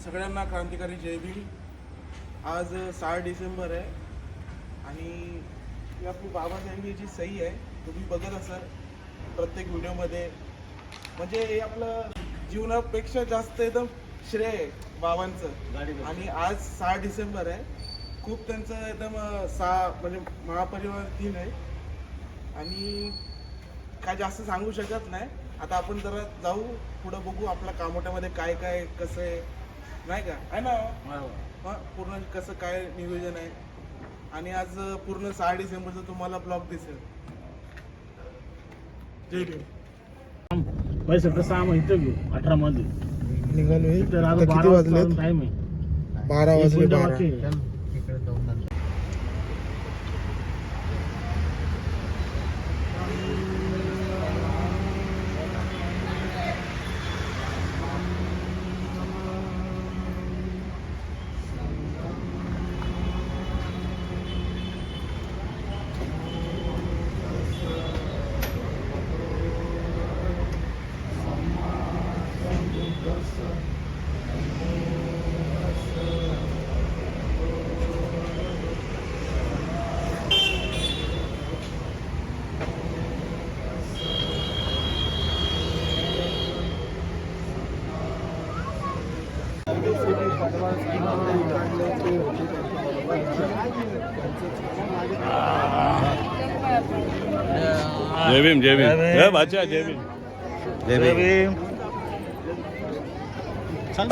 सगळ्यांना क्रांतिकारी जय भीम। आज 6 डिसेंबर आहे आणि ही आपली बाबासाहेबांची जी सही आहे तुम्ही बघत असाल प्रत्येक व्हिडिओमध्ये। म्हणजे हे आपलं जीवनापेक्षा जास्त एकदम श्रेय आहे बाबांचं। आणि आज 6 डिसेंबर आहे, खूप त्यांचं एकदम म्हणजे महापरिवार दिन आहे आणि काय जास्त सांगू शकत नाही। आता आपण जरा जाऊ पुढं, बघू आपल्या कामोट्यामध्ये काय काय कसं आहे, नाही का आहे ना? हां, पूर्ण कसं काय नियोजन आहे। आणि आज पूर्ण 6 डिसेंबरचं तुम्हाला ब्लॉग दिसेल। जय भीम। पैसे तर 6 महिने घेऊ 18 मध्ये निघालोय। तर आता किती वाजले? टाइम आहे 12 वाजले। 12 जय भीम जय भीम जय बादशाह जय भीम जय भीम। चल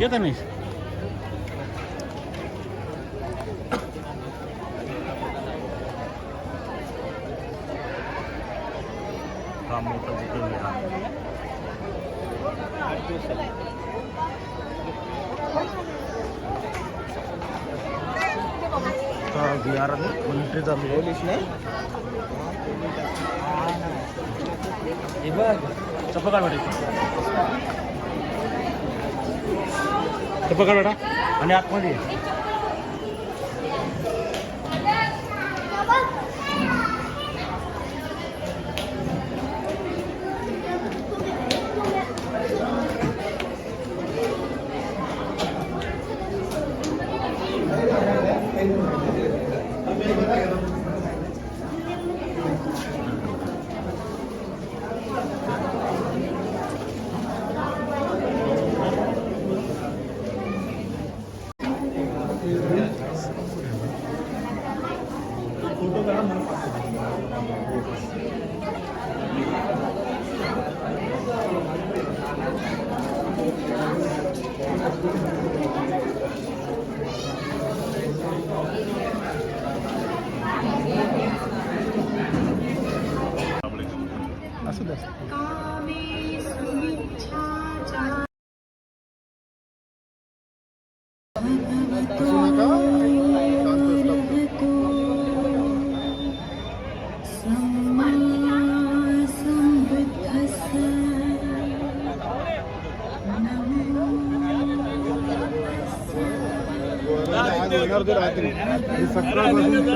येत नाही काम मोठं मिलिटरीचा पोलीस नाही चपकाळ बेटा आणि आतमध्ये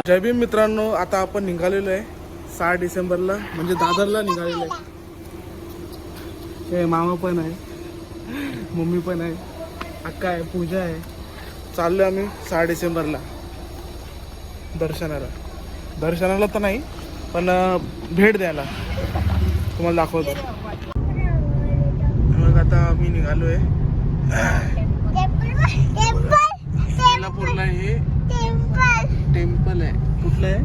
जय भीम मित्रांनो, आता आपण निघालेलो आहे 6 डिसेंबरला, म्हणजे दादरला निघालेलो आहे। हे मामा पण आहे, मम्मी पण आहे, अक्का आहे, पूजा आहे। चाललो आम्ही 6 डिसेंबरला दर्शनाला तर नाही पण भेट द्यायला, तुम्हाला दाखवतो। मग आता आम्ही निघालो आहे सोलापूरला। हे टेम्पल आहे, कुठलं आहे?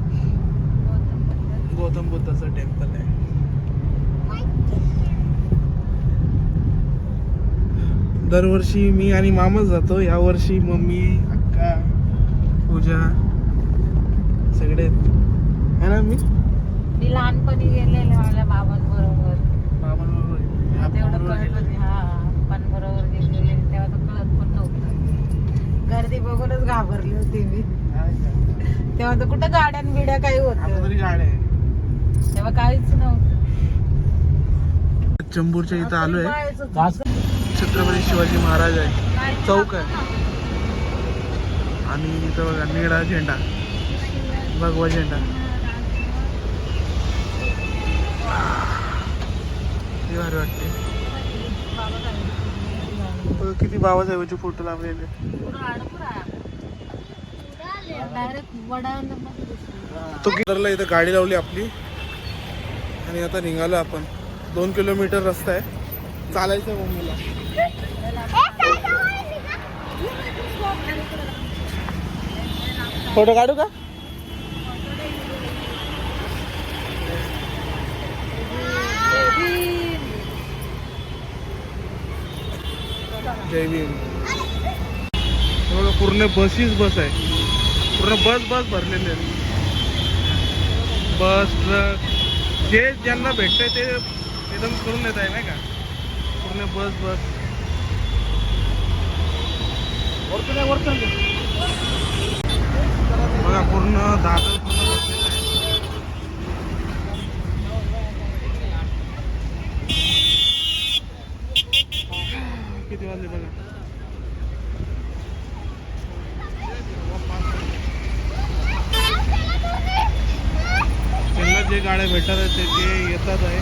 गौतम बुद्धाचं टेम्पल आहे। दरवर्षी मी आणि मामाच जातो, यावर्षी मम्मी, अक्का, पूजा सगळे आहे ना। मी लहानपणी गेलेले माझ्या बाबांबरोबर तेवढं कळत होती। हा पण बरोबर गेलेले तेव्हा तर कळत पण नव्हतं, गर्दी बघूनच घाबरली होती मी। तेव्हा तर कुठं गाड्या बिड्या काही होत, गाड्या तेव्हा काहीच नव्हतं। चंबूरच्या इथं आलोय, छत्रपती शिवाजी महाराज आहे, चौक आहे आणि इथं बघा निळा झेंडा, भगवा झेंडा। भारी वाटते। बघा किती बाबासाहेबांचे फोटो लावलेले. डायरेक्ट वडामध्ये तो किलरला इथं गाडी लावली आपली आणि आता निघालो आपण. 2 किलोमीटर रस्ता आहे, चालायचं मम्मीला. फोटो काढू का? जय भीम. पूर्ण बस आहे, पूर्ण बस भरलेले आहेत. बस ट्रक जे ज्यांना भेटतंय ते एकदम करून येत आहे नाही का. पूर्ण बस बघा पूर्ण दादर पूर्ण बसलेलं आहे. किती वाजले बघा. त्यांना जे गाड्या भेटत आहेत ते येतात आहे,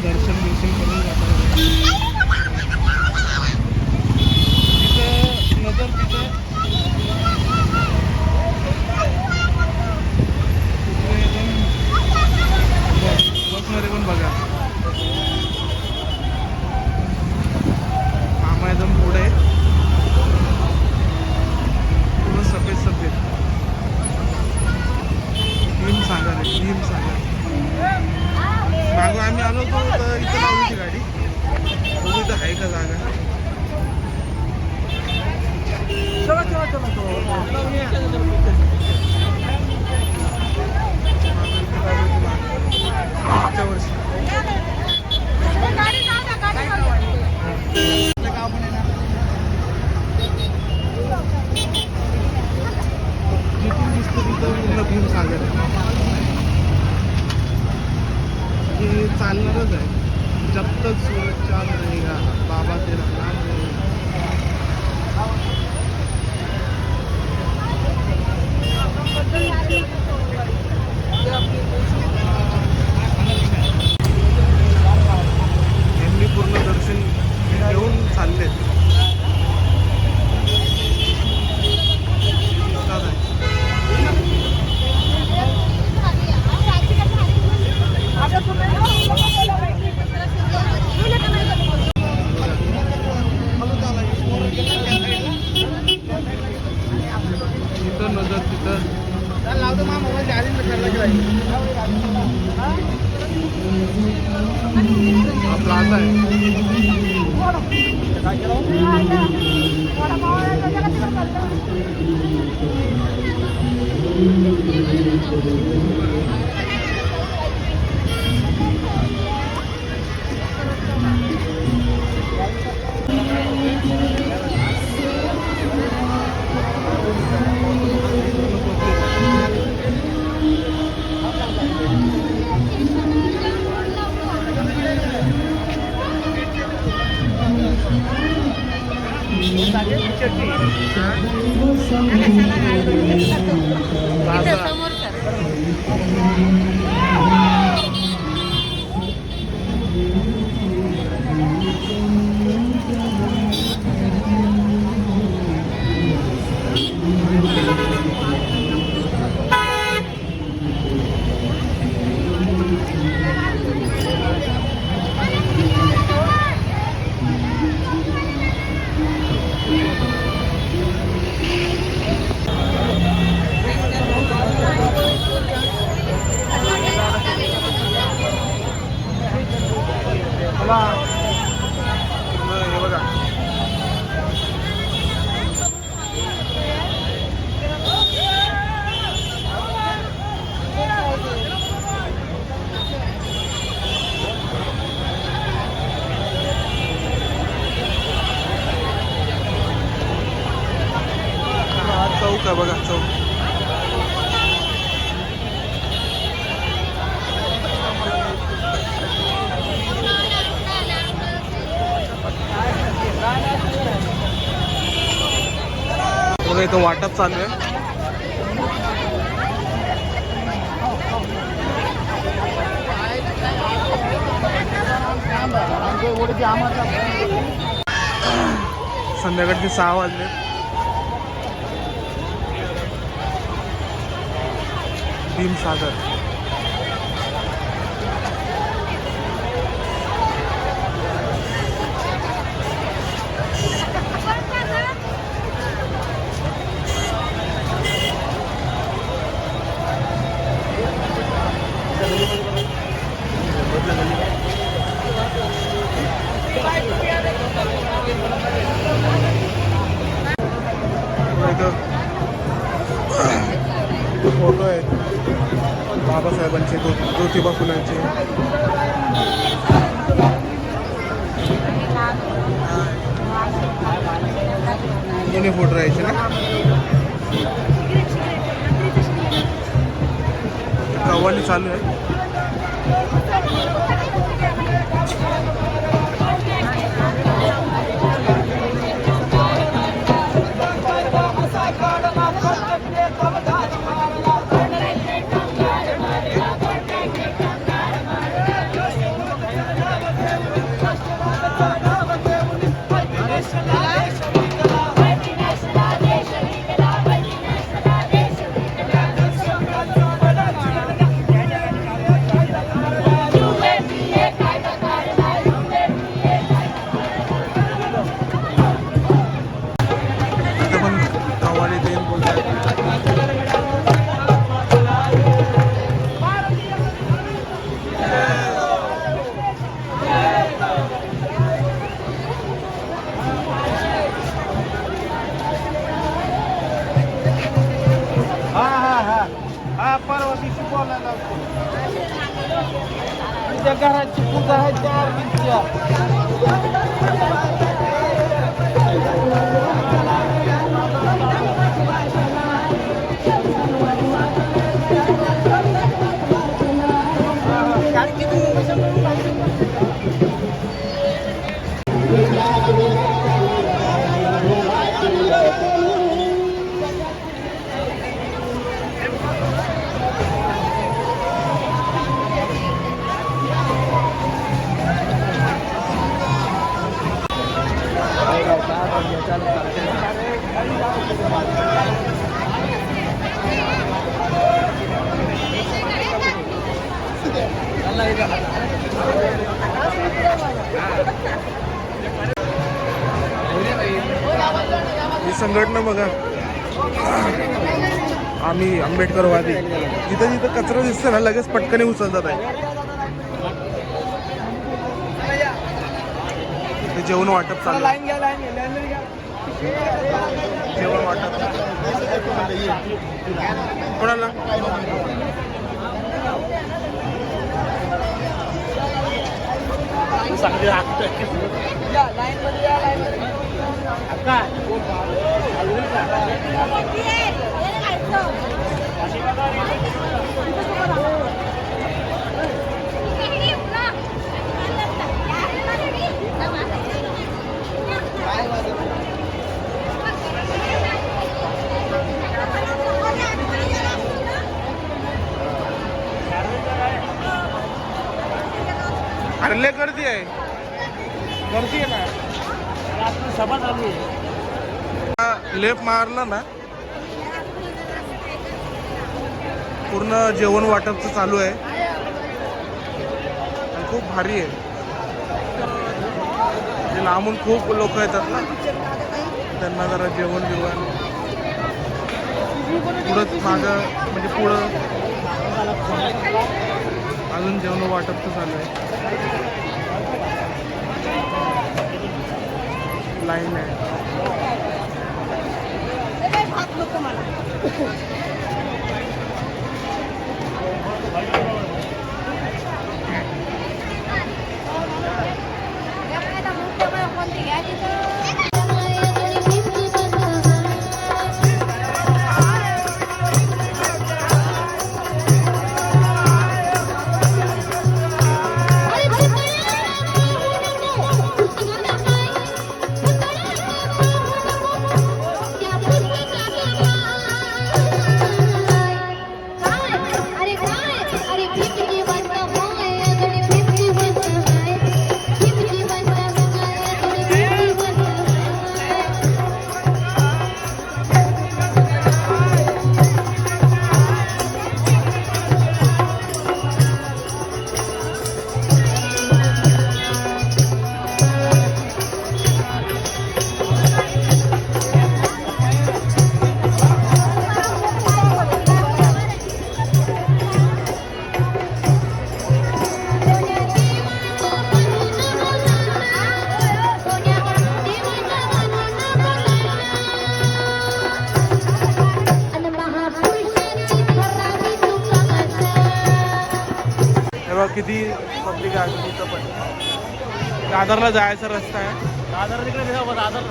दर्शन करून जातात आहे. तिथं नजर बसमध्ये पण बघा. मामा एकदम पुढे आहे, पूर्ण सफेद भीमसागर आहे. मागं आम्ही आलो होतो तर इथं लावली होती गाडी. बघू इथं आहे का जागा. मागच्या वर्षी जिथून दिसतं तिथं पूर्ण भीमसागर आहे. हे चालणारच आहे. जब तक सूरज चांद रहेगा बाबा तेरा नाम रहेगा. यांनी पूर्ण दर्शन घेऊन चालले. तिथं नजर तिथं हा प्लाझा आहे. हे बघा चौक आहे बघा. चौक बघा इथं वाटप चालू आहे. संध्याकाळचे 6 वाजले. भीमसागर फोटो आहेत बाबासाहेबांचे, ज्योतिबा फुलांचे. जुने फोटो राहायचे ना. कव्वाली चालू आहे. घराची पूजा आहे 4 दिवसाच्या. ही संघटना बघा, आम्ही आंबेडकरवादी. जिथं जिथं कचरा दिसतं ना लगेच पटकन उचलतात आहे. ते जेवण वाटप चालू. जेवण वाटप कोणाला? अरे लय गर्दी आहे, गर्दी आहे ना. सभा चालू आहे. लेप मारला ना पूर्ण जेवण वाटपचं चालू आहे. खूप भारी आहे. लांबून खूप लोक येतात ना, त्यांना जरा जेवण बिवण पुढं मागं म्हणजे पुढं अजून जेवण वाटपचं चालू आहे. लाईन आहे. बघा अजून इथं पण दादरला जायचा रस्ता आहे. दादर तिकडे दादर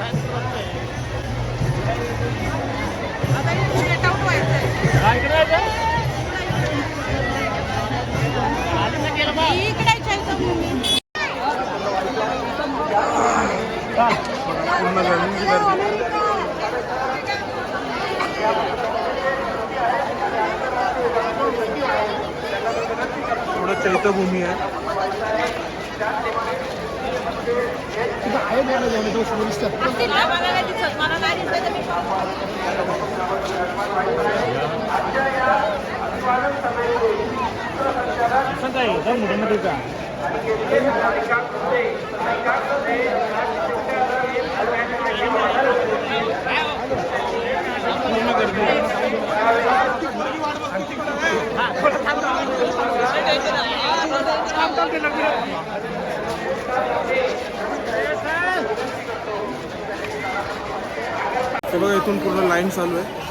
पूर्ण गर्दीची गर्दी. थोडं चैत्यभूमी आहे. पूर्ण गर्दी आहे. हे बघा इथून पूर्ण लाईन चालू आहे.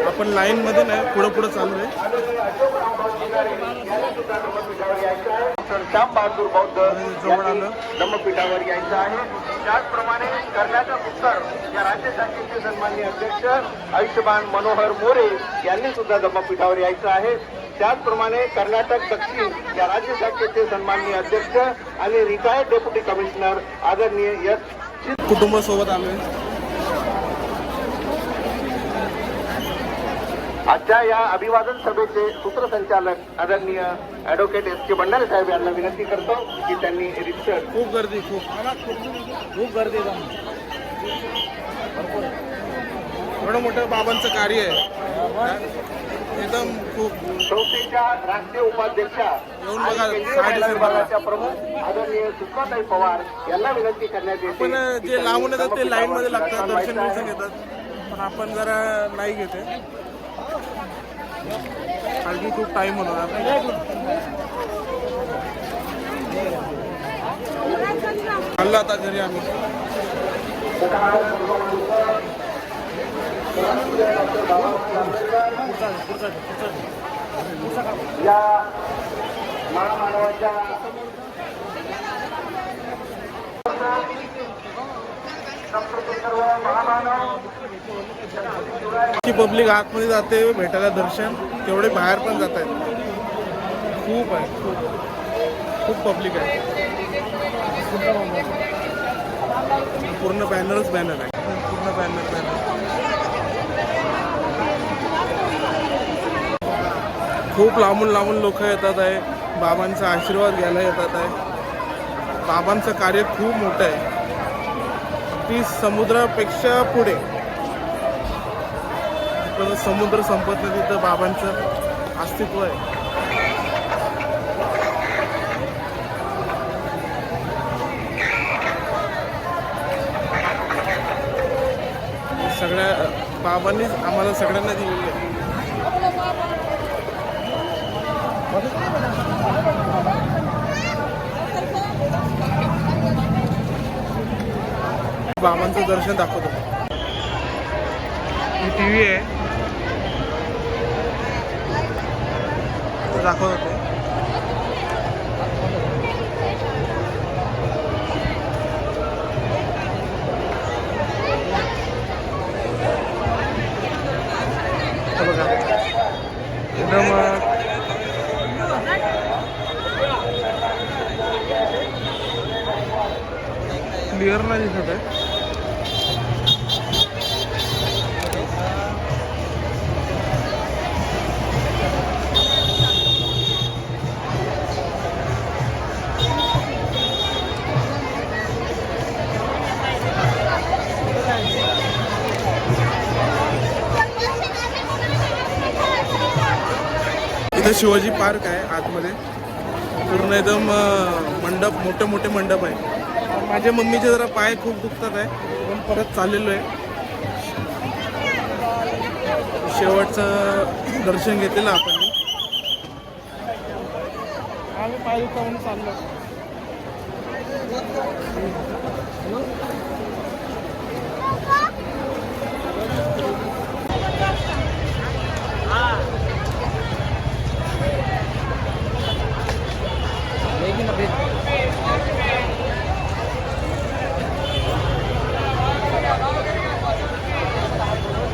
आपण लाईन मध्ये नाही पुढं पुढं चालू आहे. श्याम बहादूर बौद्ध जवळ आलं. धम्मपीठावर यायचं आहे. त्याचप्रमाणे कर्नाटक उत्तर या राज्य शाखेचे सन्माननीय अध्यक्ष आयुष्यमान मनोहर मोरे यांनी सुद्धा धम्मपीठावर यायचं आहे. त्याचप्रमाणे कर्नाटक दक्षिण या राज्य शाखेचे सन्माननीय अध्यक्ष आणि रिटायर्ड डेप्युटी कमिशनर आदरणीय एस कुटुंबासोबत आलोय. आजच्या या अभिवादन सभेचे सूत्रसंचालक आदरणीय ॲडव्होकेट एस के भंडारे साहेब यांना विनंती करतो की त्यांनी रितसर खूप गर्दी खूप गर्दी एवढं मोठं बाबांचं कार्य आहे. एकदम खूप संस्थेच्या राष्ट्रीय उपाध्यक्षा येऊन बघा. आणि केंद्रीय 6 महिला डिसेंबरला विभागाच्या प्रमुख आदरणीय सुषमाताई पवार यांना विनंती करण्यात येते पण की जे त्यांनी लांबून येतात ते लाईन मध्ये लागतात, दर्शन दर्शन व्हायचं बिर्शन आहे. घेतात. पण आपण जरा नाही घेते कारण की खूप टाइम होणार. चाललो आता घरी आम्ही. या महामानवाच्या सर्व महामानव पब्लिक आतमध्ये जाते भेटायला दर्शन, तेवढे बाहेर पण जात आहेत. खूप आहे, खूप पब्लिक आहे. पूर्ण बॅनरच बॅनर आहे. पूर्ण बॅनर खूप लांबून लांबून लोक येतात आहे. बाबांचा आशीर्वाद घ्यायला येतात आहे. बाबांचं कार्य खूप मोठं आहे. ती समुद्रापेक्षा पुढे. समुद्र संपत नाही तिथं बाबांचं अस्तित्व आहे. सगळ्या बाबांनीच आम्हाला सगळ्यांना दिलेली आहे. बाबांचं दर्शन दाखवतो. ही टीव्ही आहे दाखवत होते. बघा एकदम क्लिअर नाही दिसत आहे. इथे शिवाजी पार्क आहे आतमध्ये. पूर्ण एकदम मंडप, मोठे मोठे मंडप आहे. माझ्या मम्मीचे जरा पाय खूप दुखतात आहे पण परत चाललेलो आहे. शेवटचं दर्शन घेतलेलं आपण. आम्ही पाय दुखता म्हणून चाललो.